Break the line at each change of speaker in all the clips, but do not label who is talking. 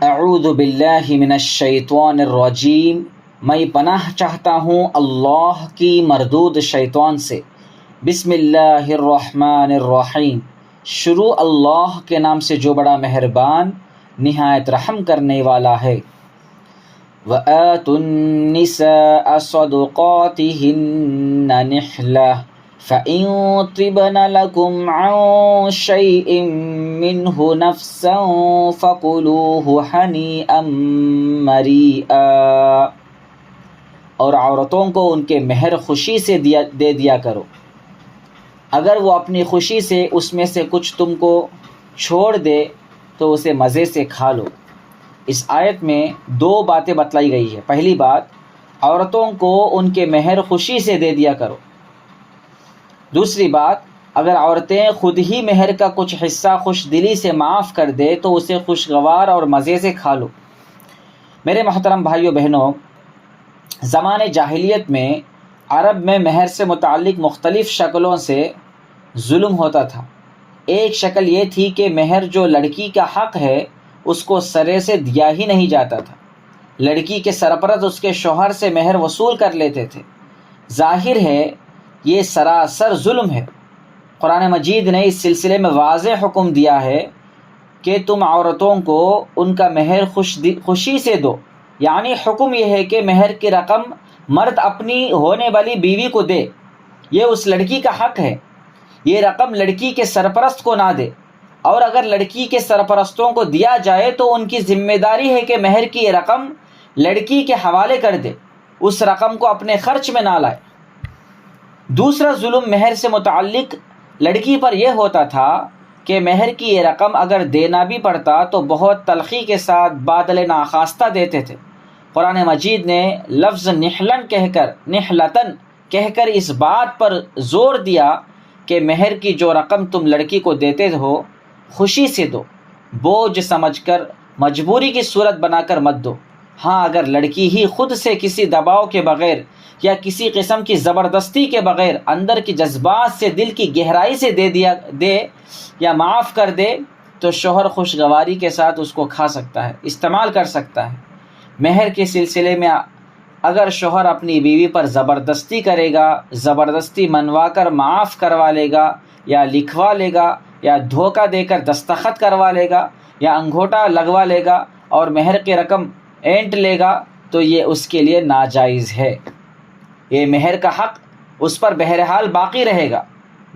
اعوذ باللہ من الشیطان الرجیم، میں پناہ چاہتا ہوں اللہ کی مردود شیطان سے۔ بسم اللہ الرحمن الرحیم، شروع اللہ کے نام سے جو بڑا مہربان نہایت رحم کرنے والا ہے۔ وَآتُوا النِّسَاءَ صَدُقَاتِهِنَّ نِحْلَةً فَإِن طِبْنَ لَكُمْ عَن شَيْءٍ مِّنْهُ نَفْسًا فَكُلُوهُ هَنِيئًا مَرِيئًا، اور عورتوں کو ان کے مہر خوشی سے دے دیا کرو، اگر وہ اپنی خوشی سے اس میں سے کچھ تم کو چھوڑ دے تو اسے مزے سے کھا لو۔ اس آیت میں دو باتیں بتلائی گئی ہے۔ پہلی بات، عورتوں کو ان کے مہر خوشی سے دے دیا کرو۔ دوسری بات، اگر عورتیں خود ہی مہر کا کچھ حصہ خوش دلی سے معاف کر دے تو اسے خوشگوار اور مزے سے کھا لو۔ میرے محترم بھائیو بہنوں، زمانے جاہلیت میں عرب میں مہر سے متعلق مختلف شکلوں سے ظلم ہوتا تھا۔ ایک شکل یہ تھی کہ مہر جو لڑکی کا حق ہے اس کو سرے سے دیا ہی نہیں جاتا تھا، لڑکی کے سرپرست اس کے شوہر سے مہر وصول کر لیتے تھے۔ ظاہر ہے یہ سراسر ظلم ہے۔ قرآن مجید نے اس سلسلے میں واضح حکم دیا ہے کہ تم عورتوں کو ان کا مہر خوشی سے دو، یعنی حکم یہ ہے کہ مہر کی رقم مرد اپنی ہونے والی بیوی کو دے، یہ اس لڑکی کا حق ہے۔ یہ رقم لڑکی کے سرپرست کو نہ دے، اور اگر لڑکی کے سرپرستوں کو دیا جائے تو ان کی ذمہ داری ہے کہ مہر کی یہ رقم لڑکی کے حوالے کر دے، اس رقم کو اپنے خرچ میں نہ لائے۔ دوسرا ظلم مہر سے متعلق لڑکی پر یہ ہوتا تھا کہ مہر کی یہ رقم اگر دینا بھی پڑتا تو بہت تلخی کے ساتھ بادل ناخواستہ دیتے تھے۔ قرآن مجید نے لفظ نحلتن کہہ کر اس بات پر زور دیا کہ مہر کی جو رقم تم لڑکی کو دیتے ہو خوشی سے دو، بوجھ سمجھ کر، مجبوری کی صورت بنا کر مت دو۔ ہاں، اگر لڑکی ہی خود سے کسی دباؤ کے بغیر یا کسی قسم کی زبردستی کے بغیر اندر کی جذبات سے دل کی گہرائی سے دے یا معاف کر دے تو شوہر خوشگواری کے ساتھ اس کو کھا سکتا ہے، استعمال کر سکتا ہے۔ مہر کے سلسلے میں اگر شوہر اپنی بیوی پر زبردستی کرے گا، زبردستی منوا کر معاف کروا لے گا یا لکھوا لے گا یا دھوکہ دے کر دستخط کروا لے گا یا انگوٹھا لگوا لے گا اور مہر کی رقم اینٹ لے گا تو یہ اس کے لیے ناجائز ہے۔ یہ مہر کا حق اس پر بہرحال باقی رہے گا،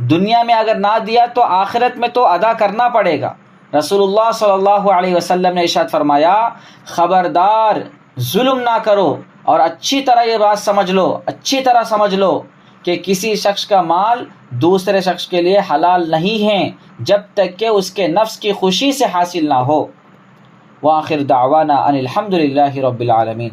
دنیا میں اگر نہ دیا تو آخرت میں تو ادا کرنا پڑے گا۔ رسول اللہ صلی اللہ علیہ وسلم نے ارشاد فرمایا، خبردار ظلم نہ کرو، اور اچھی طرح یہ بات سمجھ لو کہ کسی شخص کا مال دوسرے شخص کے لیے حلال نہیں ہے جب تک کہ اس کے نفس کی خوشی سے حاصل نہ ہو۔ وآخر دعوانا ان الحمد للہ رب العالمین۔